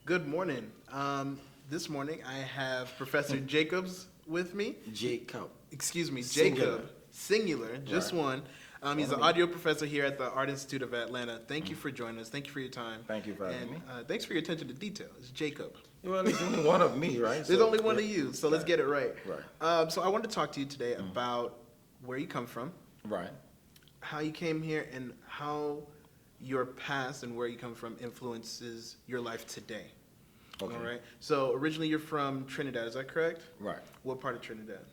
Good morning. This morning I have Professor Jacobs with me. Jacob. Excuse me, Singular. Jacob. Singular, just Right. one. He's an One. audio professor here at the Art Institute of Atlanta. Thank you for joining us. Thank you for your time. Thank you for having and, me. thanks for your attention to detail. It's Jacob. Well, there's only one of me, right? There's So- only one of you, so let's get it right. Right. So I wanted to talk to you today about where you come from, Right. how you came here, and how your past and where you come from influences your life today. Okay. All right. So originally you're from Trinidad, is that correct? Right. What part of Trinidad?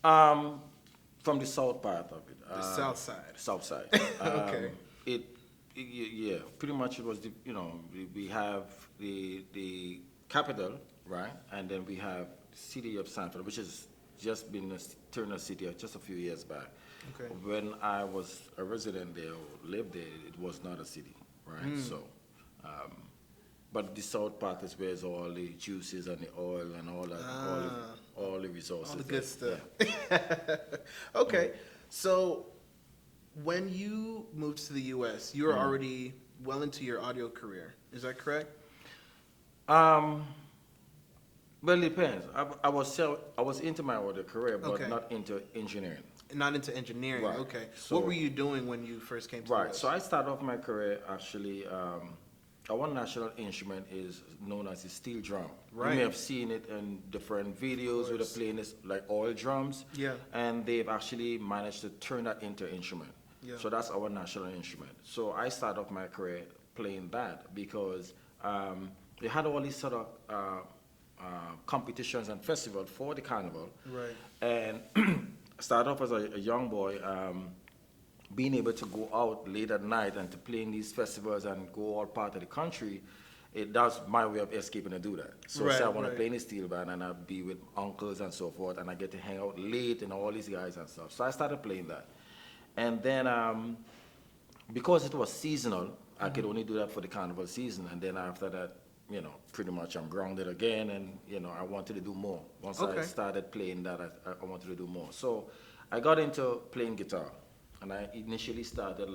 From the south part of it. The south side. South side. Okay. Yeah, pretty much it was we have the capital, right, and then we have the city of Sanford, which has just been turned a city just a few years back. Okay. When I was a resident there, or lived there, it was not a city, right? So, but the south part is where all the juices and the oil and all that, all the resources. All the good there. stuff. Okay. So when you moved to the U.S., you were already well into your audio career. Is that correct? Well, it depends. I was into my audio career, but Okay. not into engineering. Not into engineering. Right. Okay. So- What were you doing when you first came to the Right. U.S.? So I started off my career actually. Our national instrument is known as the steel drum. Right. You may have seen it in different videos with the playing this like oil drums. Yeah. And they've actually managed to turn that into an instrument. Yeah. So that's our national instrument. So I started off my career playing that because they had all these sort of competitions and festivals for the carnival. Right. And started off as a young boy, being able to go out late at night and to play in these festivals and go all part of the country, that's my way of escaping to do that. So Right, say I want to right. play in a steel band and I'll be with uncles and so forth, and I get to hang out late and all these guys and stuff. So I started playing that. And then because it was seasonal, I could only do that for the carnival season. And then after that, pretty much I'm grounded again, and I wanted to do more. Once I Okay. started playing that, I wanted to do more. So I got into playing guitar, and I initially started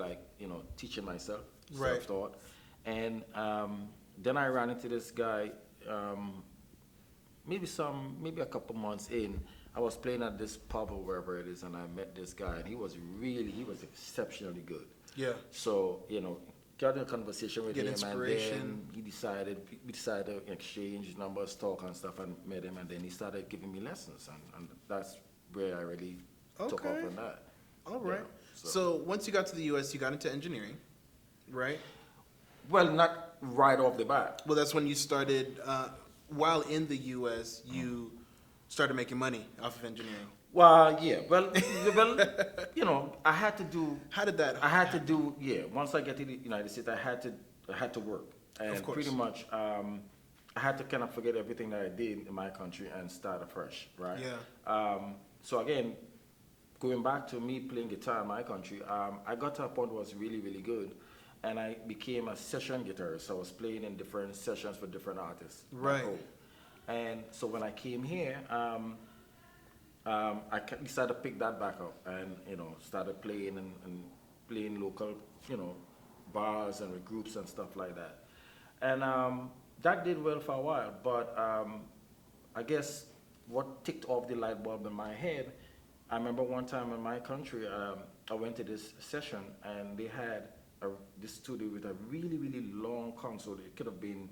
teaching myself, Right. self-taught, and then I ran into this guy. Maybe a couple months in, I was playing at this pub or wherever it is, and I met this guy, and he was exceptionally good. Yeah. So, got in a conversation with Get him, inspiration. and then we decided to exchange numbers, talk and stuff, and met him, and then he started giving me lessons, and that's where I really took off Okay. on that. All right. Yeah, So once you got to the U.S., you got into engineering, right? Well, not right off the bat. Well, that's when you started. While in the U.S., you started making money off of engineering. Well, yeah, well, I had to do. How did that? Once I get to the United States, I had to work, and Of course. pretty much, I had to kind of forget everything that I did in my country and start afresh, right? Yeah. So again, going back to me playing guitar in my country, I got to a point where I was really, really good, and I became a session guitarist. So I was playing in different sessions for different artists. back Right. home. And so when I came here, decided to pick that back up and, started playing and playing local, bars and with groups and stuff like that. And that did well for a while, but I guess what ticked off the light bulb in my head, I remember one time in my country, I went to this session and they had this studio with a really, really long console. It could have been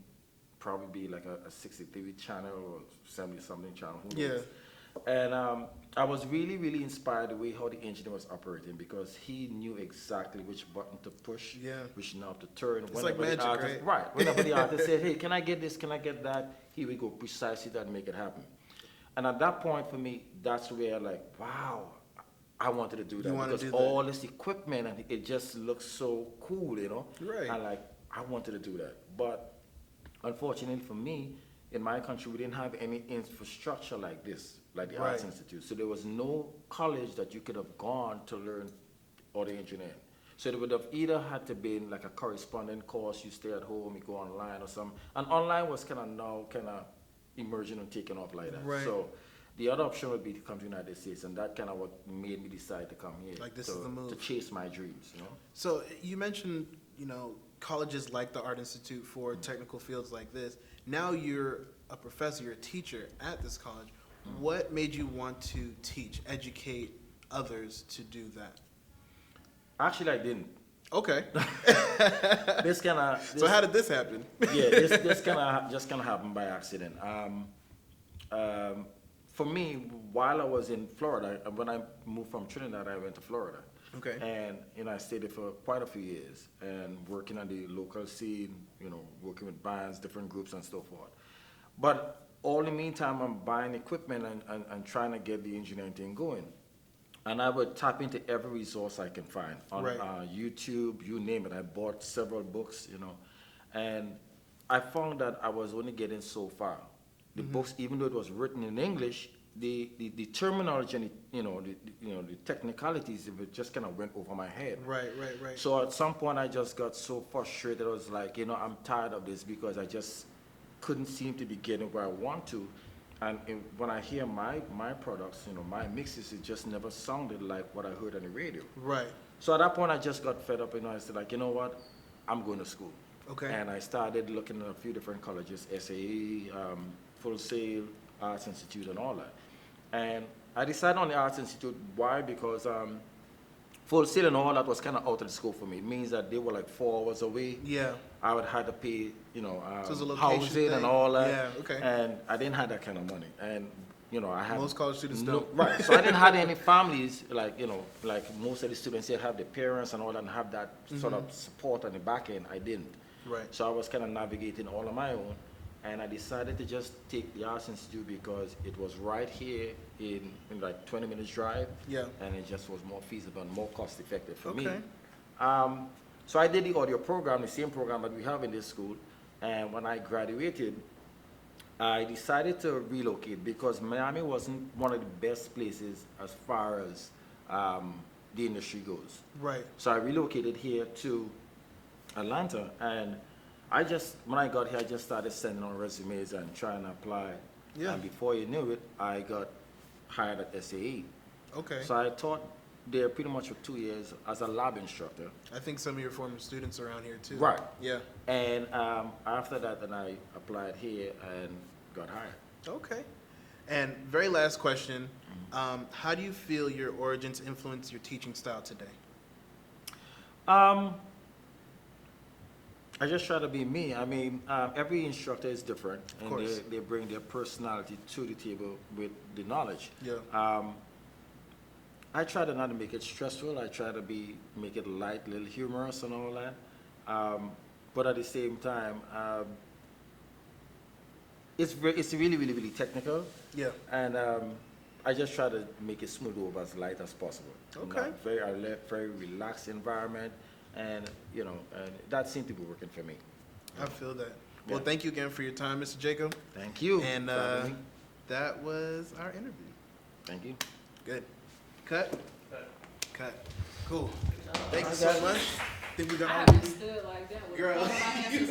probably like a 63 channel or 70 something channel. Who knows? And I was really, really inspired the way how the engineer was operating, because he knew exactly which button to push, Yeah. which knob to turn. It's like magic, right? Right. Whenever the artist said, hey, can I get this, can I get that? He would go precisely that and make it happen. And at that point for me, that's where wow, I wanted to do that. You wanted to Because do that. all this equipment, and it just looks so cool, Right. And I wanted to do that. But unfortunately for me, in my country, we didn't have any infrastructure like this, like the Arts Right. Institute. So there was no college that you could have gone to learn audio engineering. So it would have either had to be like a corresponding course, you stay at home, you go online or something. And online was kind of emerging and taking off like that. Right. So the other option would be to come to the United States, and that kind of what made me decide to come here. Like, this is the move. To chase my dreams, So you mentioned, colleges like the Art Institute for technical fields like this. Now you're a professor, you're a teacher at this college. What made you want to teach, educate others to do that? Actually, I didn't. Okay. This kind of. So how did this happen? Yeah, this kind of just kind of happened by accident. For me, while I was in Florida, when I moved from Trinidad, I went to Florida. Okay. And I stayed there for quite a few years and working on the local scene, working with bands, different groups and so forth. But all in the meantime, I'm buying equipment and trying to get the engineering thing going. And I would tap into every resource I can find on Right. YouTube, you name it. I bought several books, and I found that I was only getting so far. The books, even though it was written in English, the terminology and the technicalities, it just kind of went over my head. Right. So at some point, I just got so frustrated. I was like, I'm tired of this because I just couldn't seem to be getting where I want to. And when I hear my products, my mixes, it just never sounded like what I heard on the radio. Right. So at that point, I just got fed up, I said, like, you know what, I'm going to school. Okay. And I started looking at a few different colleges, SAE, Full Sail, Arts Institute, and all that. And I decided on the Arts Institute. Why? Because Full Sail and all that was kind of out of the scope for me. It means that they were like 4 hours away. Yeah. I would have to pay, So it's a location housing thing. and all that. Yeah, okay. And I didn't have that kind of money. And, I had... Most college students no, don't. Right. So I didn't have any families, like most of the students, they have their parents and all that and have that sort of support on the back end. I didn't. Right. So I was kind of navigating all on my own. And I decided to just take the Arts Institute because it was right here in like 20 minutes drive. Yeah. And it just was more feasible and more cost effective for me. Okay. So I did the audio program, the same program that we have in this school. And when I graduated, I decided to relocate because Miami wasn't one of the best places as far as the industry goes. Right. So I relocated here to Atlanta, and when I got here, I just started sending on resumes and trying to apply. Yeah. And before you knew it, I got hired at SAE. Okay. So I taught there pretty much for 2 years as a lab instructor. I think some of your former students around here too. Right. Yeah. And after that, then I applied here and got hired. Okay. And very last question, how do you feel your origins influence your teaching style today? I just try to be me. I mean, every instructor is different, Of course. and they bring their personality to the table with the knowledge. Yeah. I try to not make it stressful. I try to make it light, a little humorous and all that. But at the same time, it's really, really, really technical. Yeah. And I just try to make it smooth over as light as possible. Okay. Very relaxed environment, and and that seemed to be working for me. I feel that. Well, Yeah. thank you again for your time, Mr. Jacob. Thank you. And for having me. that was our interview. Thank you. Good. Cut. Cut. Cool. Thank you I so got you. much. Think we got I all haven't we need? stood like that with Girl. both of my hands.